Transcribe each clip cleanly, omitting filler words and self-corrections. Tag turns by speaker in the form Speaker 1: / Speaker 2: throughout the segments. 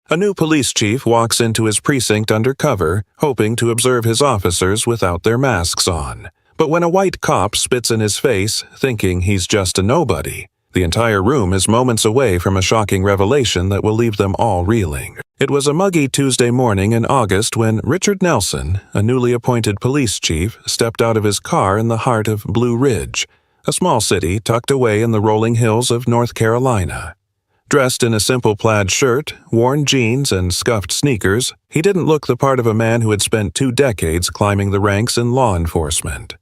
Speaker 1: A new police chief walks into his precinct undercover, hoping to observe his officers without their masks on. But when a white cop spits in his face, thinking he's just a nobody, the entire room is moments away from a shocking revelation that will leave them all reeling. It was a muggy Tuesday morning in August when Richard Nelson, a newly appointed police chief, stepped out of his car in the heart of Blue Ridge, a small city tucked away in the rolling hills of North Carolina. Dressed in a simple plaid shirt, worn jeans, and scuffed sneakers, he didn't look the part of a man who had spent 2 decades climbing the ranks in law enforcement.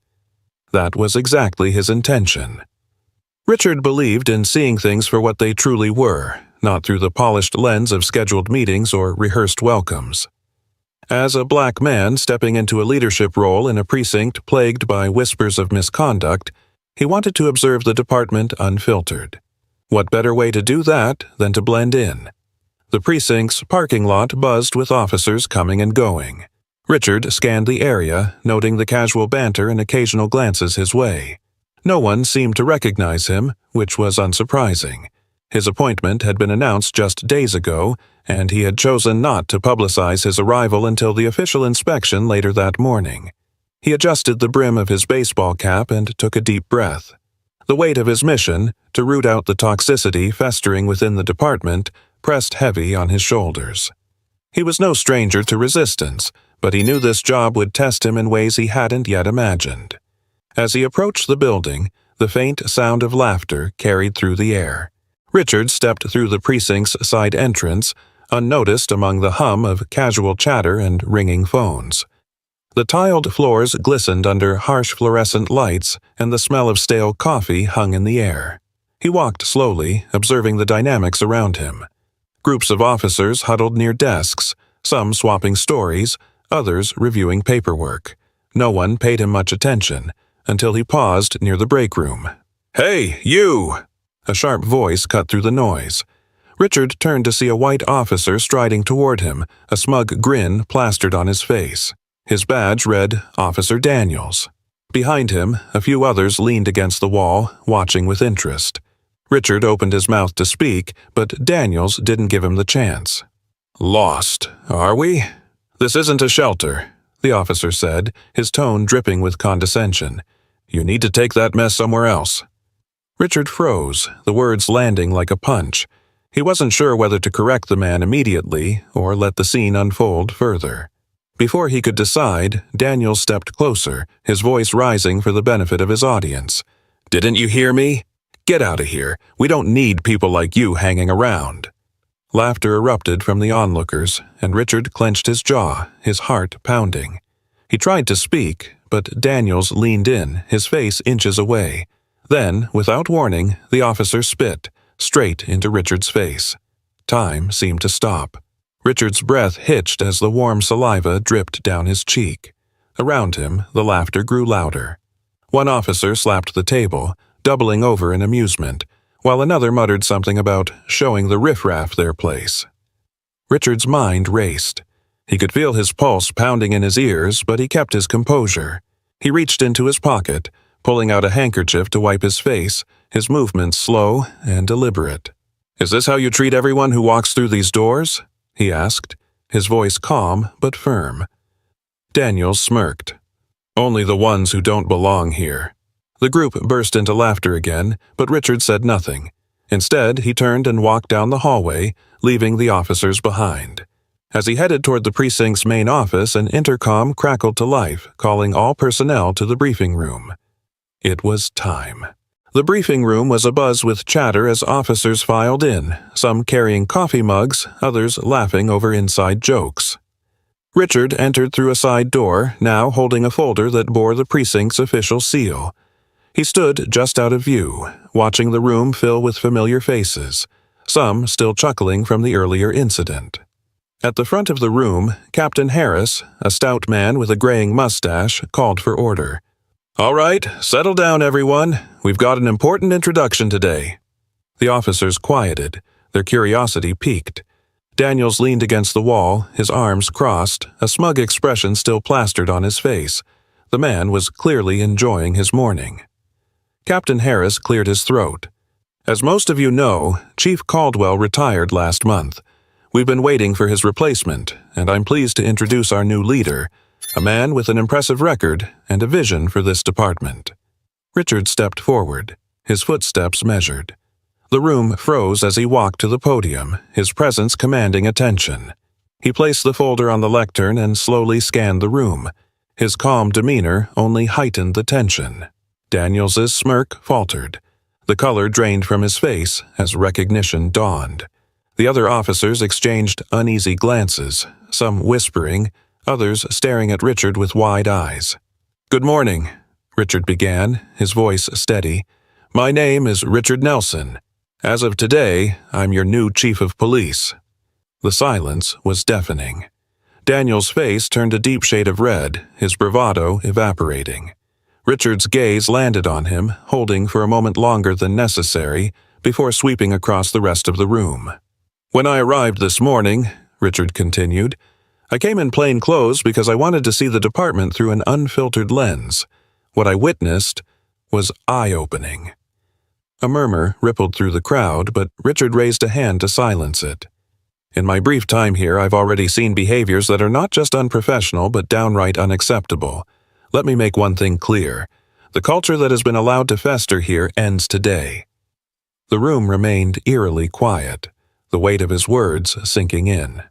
Speaker 1: That was exactly his intention. Richard believed in seeing things for what they truly were, not through the polished lens of scheduled meetings or rehearsed welcomes. As a black man stepping into a leadership role in a precinct plagued by whispers of misconduct, he wanted to observe the department unfiltered. What better way to do that than to blend in? The precinct's parking lot buzzed with officers coming and going. Richard scanned the area, noting the casual banter and occasional glances his way. No one seemed to recognize him, which was unsurprising. His appointment had been announced just days ago, and he had chosen not to publicize his arrival until the official inspection later that morning. He adjusted the brim of his baseball cap and took a deep breath. The weight of his mission, to root out the toxicity festering within the department, pressed heavy on his shoulders. He was no stranger to resistance, but he knew this job would test him in ways he hadn't yet imagined. As he approached the building, the faint sound of laughter carried through the air. Richard stepped through the precinct's side entrance, unnoticed among the hum of casual chatter and ringing phones. The tiled floors glistened under harsh fluorescent lights, and the smell of stale coffee hung in the air. He walked slowly, observing the dynamics around him. Groups of officers huddled near desks, some swapping stories, others reviewing paperwork. No one paid him much attention, until he paused near the break room. "Hey, you!" A sharp voice cut through the noise. Richard turned to see a white officer striding toward him, a smug grin plastered on his face. His badge read Officer Daniels. Behind him, a few others leaned against the wall, watching with interest. Richard opened his mouth to speak, but Daniels didn't give him the chance. "Lost, are we? This isn't a shelter," the officer said, his tone dripping with condescension. "You need to take that mess somewhere else." Richard froze, the words landing like a punch. He wasn't sure whether to correct the man immediately or let the scene unfold further. Before he could decide, Daniels stepped closer, his voice rising for the benefit of his audience. "Didn't you hear me? Get out of here. We don't need people like you hanging around." Laughter erupted from the onlookers, and Richard clenched his jaw, his heart pounding. He tried to speak, but Daniels leaned in, his face inches away. Then, without warning, the officer spit, straight into Richard's face. Time seemed to stop. Richard's breath hitched as the warm saliva dripped down his cheek. Around him, the laughter grew louder. One officer slapped the table, doubling over in amusement, while another muttered something about showing the riffraff their place. Richard's mind raced. He could feel his pulse pounding in his ears, but he kept his composure. He reached into his pocket, pulling out a handkerchief to wipe his face, his movements slow and deliberate. "Is this how you treat everyone who walks through these doors?" he asked, his voice calm but firm. Daniels smirked. "Only the ones who don't belong here." The group burst into laughter again, but Richard said nothing. Instead, he turned and walked down the hallway, leaving the officers behind. As he headed toward the precinct's main office, an intercom crackled to life, calling all personnel to the briefing room. It was time. The briefing room was abuzz with chatter as officers filed in, some carrying coffee mugs, others laughing over inside jokes. Richard entered through a side door, now holding a folder that bore the precinct's official seal. He stood just out of view, watching the room fill with familiar faces, some still chuckling from the earlier incident. At the front of the room, Captain Harris, a stout man with a graying mustache, called for order. "All right, settle down, everyone. We've got an important introduction today." The officers quieted, their curiosity piqued. Daniels leaned against the wall, his arms crossed, a smug expression still plastered on his face. The man was clearly enjoying his morning. Captain Harris cleared his throat. "As most of you know, Chief Caldwell retired last month. We've been waiting for his replacement, and I'm pleased to introduce our new leader, a man with an impressive record and a vision for this department." Richard stepped forward, his footsteps measured. The room froze as he walked to the podium, his presence commanding attention. He placed the folder on the lectern and slowly scanned the room. His calm demeanor only heightened the tension. Daniels's smirk faltered. The color drained from his face as recognition dawned. The other officers exchanged uneasy glances, some whispering, others staring at Richard with wide eyes. "Good morning," Richard began, his voice steady. "My name is Richard Nelson. As of today, I'm your new chief of police." The silence was deafening. Daniel's face turned a deep shade of red, his bravado evaporating. Richard's gaze landed on him, holding for a moment longer than necessary, before sweeping across the rest of the room. "When I arrived this morning," Richard continued, "I came in plain clothes because I wanted to see the department through an unfiltered lens. What I witnessed was eye-opening." A murmur rippled through the crowd, but Richard raised a hand to silence it. "In my brief time here, I've already seen behaviors that are not just unprofessional but downright unacceptable. Let me make one thing clear. The culture that has been allowed to fester here ends today." The room remained eerily quiet, the weight of his words sinking in.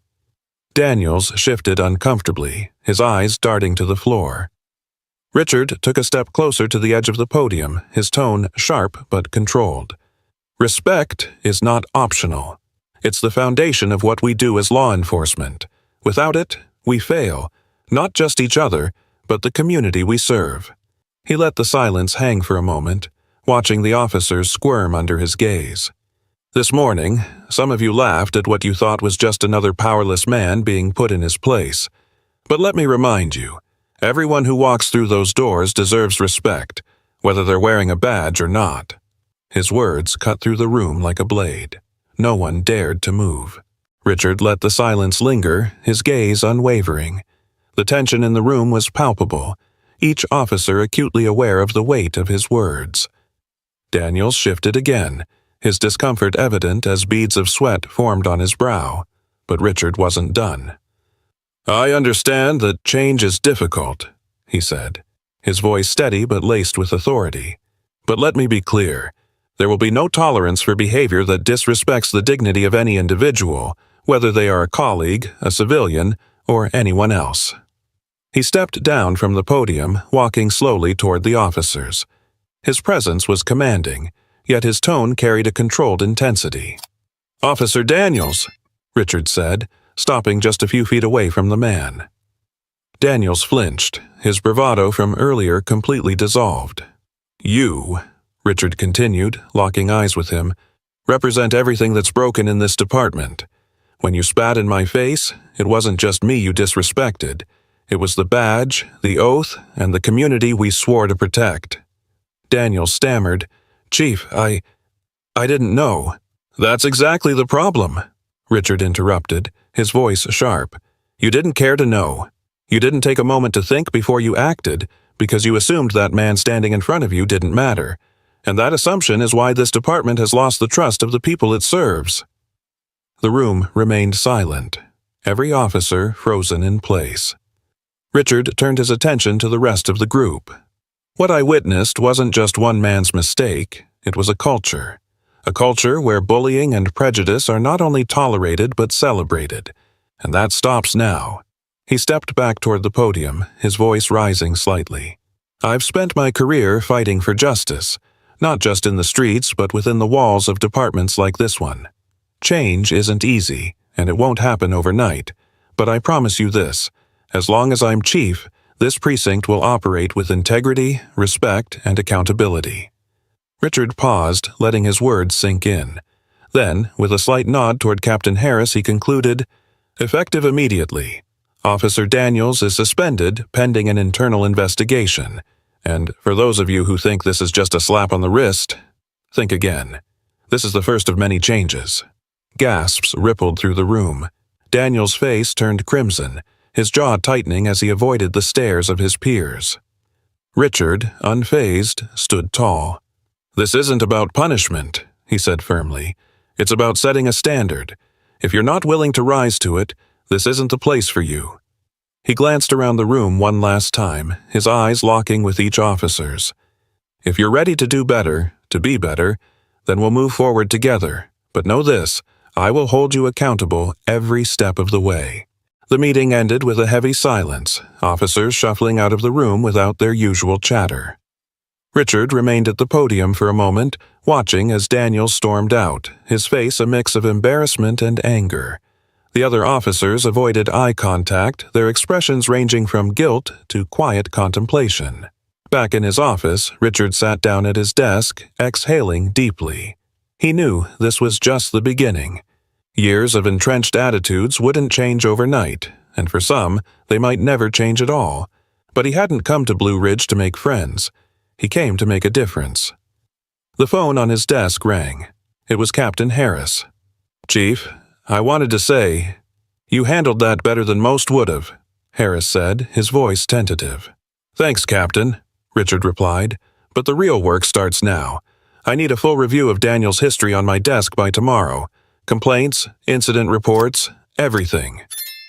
Speaker 1: Daniels shifted uncomfortably, his eyes darting to the floor. Richard took a step closer to the edge of the podium, his tone sharp but controlled. "Respect is not optional. It's the foundation of what we do as law enforcement. Without it, we fail, not just each other, but the community we serve." He let the silence hang for a moment, watching the officers squirm under his gaze. "This morning, some of you laughed at what you thought was just another powerless man being put in his place. But let me remind you, everyone who walks through those doors deserves respect, whether they're wearing a badge or not." His words cut through the room like a blade. No one dared to move. Richard let the silence linger, his gaze unwavering. The tension in the room was palpable, each officer acutely aware of the weight of his words. Daniels shifted again, his discomfort evident as beads of sweat formed on his brow, but Richard wasn't done. "I understand that change is difficult," he said, his voice steady but laced with authority. "But let me be clear. There will be no tolerance for behavior that disrespects the dignity of any individual, whether they are a colleague, a civilian, or anyone else." He stepped down from the podium, walking slowly toward the officers. His presence was commanding, yet his tone carried a controlled intensity. "Officer Daniels," Richard said, stopping just a few feet away from the man. Daniels flinched, his bravado from earlier completely dissolved. "You," Richard continued, locking eyes with him, "represent everything that's broken in this department. When you spat in my face, it wasn't just me you disrespected. It was the badge, the oath, and the community we swore to protect." Daniels stammered, "Chief, I didn't know." "That's exactly the problem," Richard interrupted, his voice sharp. "You didn't care to know. You didn't take a moment to think before you acted, because you assumed that man standing in front of you didn't matter. And that assumption is why this department has lost the trust of the people it serves." The room remained silent, every officer frozen in place. Richard turned his attention to the rest of the group. What I witnessed wasn't just one man's mistake, it was a culture where bullying and prejudice are not only tolerated but celebrated, and that stops now. He stepped back toward the podium, his voice rising slightly. "I've spent my career fighting for justice, not just in the streets but within the walls of departments like this one. Change isn't easy, and it won't happen overnight, but I promise you this. As long as I'm chief, this precinct will operate with integrity, respect, and accountability." Richard paused, letting his words sink in. Then, with a slight nod toward Captain Harris, he concluded, "Effective immediately. Officer Daniels is suspended pending an internal investigation. And for those of you who think this is just a slap on the wrist, think again. This is the first of many changes." Gasps rippled through the room. Daniels' face turned crimson, his jaw tightening as he avoided the stares of his peers. Richard, unfazed, stood tall. "This isn't about punishment," he said firmly. "It's about setting a standard. If you're not willing to rise to it, this isn't the place for you." He glanced around the room one last time, his eyes locking with each officer's. "If you're ready to do better, to be better, then we'll move forward together. But know this, I will hold you accountable every step of the way." The meeting ended with a heavy silence, officers shuffling out of the room without their usual chatter. Richard remained at the podium for a moment, watching as Daniel stormed out, his face a mix of embarrassment and anger. The other officers avoided eye contact, their expressions ranging from guilt to quiet contemplation. Back in his office, Richard sat down at his desk, exhaling deeply. He knew this was just the beginning. Years of entrenched attitudes wouldn't change overnight, and for some, they might never change at all. But he hadn't come to Blue Ridge to make friends. He came to make a difference. The phone on his desk rang. It was Captain Harris. "Chief, I wanted to say, you handled that better than most would have," Harris said, his voice tentative. "Thanks, Captain," Richard replied, "but the real work starts now. I need a full review of Daniel's history on my desk by tomorrow. Complaints, incident reports, everything."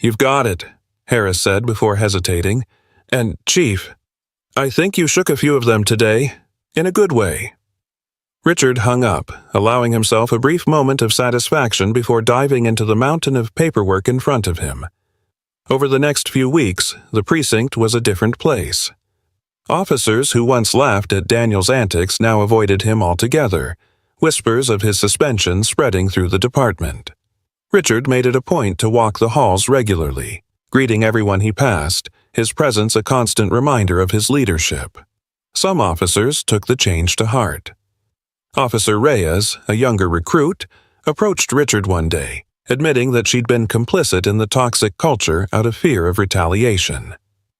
Speaker 1: "You've got it," Harris said before hesitating. "And, Chief, I think you shook a few of them today, in a good way." Richard hung up, allowing himself a brief moment of satisfaction before diving into the mountain of paperwork in front of him. Over the next few weeks, the precinct was a different place. Officers who once laughed at Daniel's antics now avoided him altogether, whispers of his suspension spreading through the department. Richard made it a point to walk the halls regularly, greeting everyone he passed, his presence a constant reminder of his leadership. Some officers took the change to heart. Officer Reyes, a younger recruit, approached Richard one day, admitting that she'd been complicit in the toxic culture out of fear of retaliation.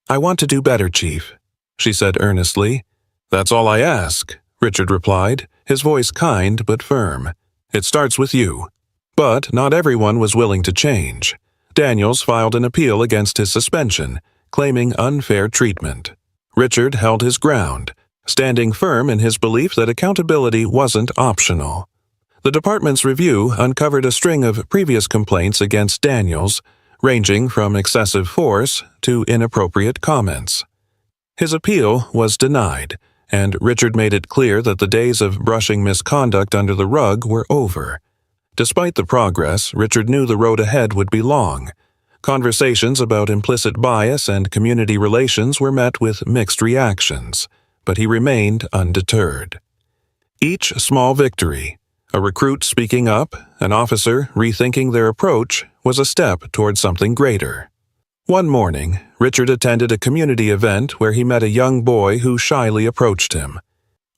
Speaker 1: "I want to do better, Chief," she said earnestly. "That's all I ask," Richard replied, his voice kind but firm. "It starts with you." But not everyone was willing to change. Daniels filed an appeal against his suspension, claiming unfair treatment. Richard held his ground, standing firm in his belief that accountability wasn't optional. The department's review uncovered a string of previous complaints against Daniels, ranging from excessive force to inappropriate comments. His appeal was denied, and Richard made it clear that the days of brushing misconduct under the rug were over. Despite the progress, Richard knew the road ahead would be long. Conversations about implicit bias and community relations were met with mixed reactions, but he remained undeterred. Each small victory, a recruit speaking up, an officer rethinking their approach, was a step toward something greater. One morning, Richard attended a community event where he met a young boy who shyly approached him.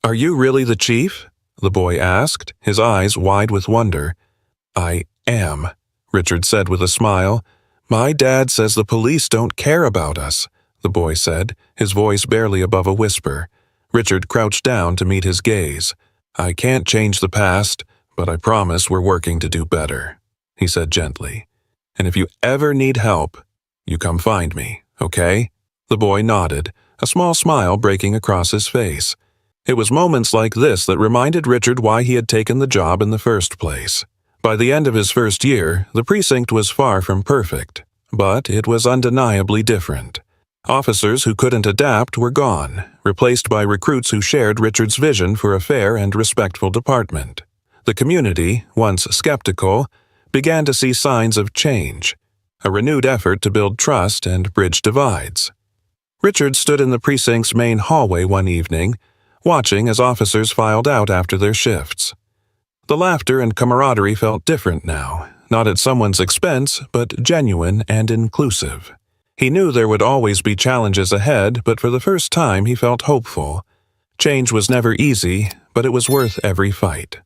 Speaker 1: "Are you really the chief?" the boy asked, his eyes wide with wonder. "I am," Richard said with a smile. "My dad says the police don't care about us," the boy said, his voice barely above a whisper. Richard crouched down to meet his gaze. "I can't change the past, but I promise we're working to do better," he said gently. "And if you ever need help, you come find me, okay?" The boy nodded, a small smile breaking across his face. It was moments like this that reminded Richard why he had taken the job in the first place. By the end of his first year, the precinct was far from perfect, but it was undeniably different. Officers who couldn't adapt were gone, replaced by recruits who shared Richard's vision for a fair and respectful department. The community, once skeptical, began to see signs of change, a renewed effort to build trust and bridge divides. Richard stood in the precinct's main hallway one evening, watching as officers filed out after their shifts. The laughter and camaraderie felt different now, not at someone's expense, but genuine and inclusive. He knew there would always be challenges ahead, but for the first time he felt hopeful. Change was never easy, but it was worth every fight.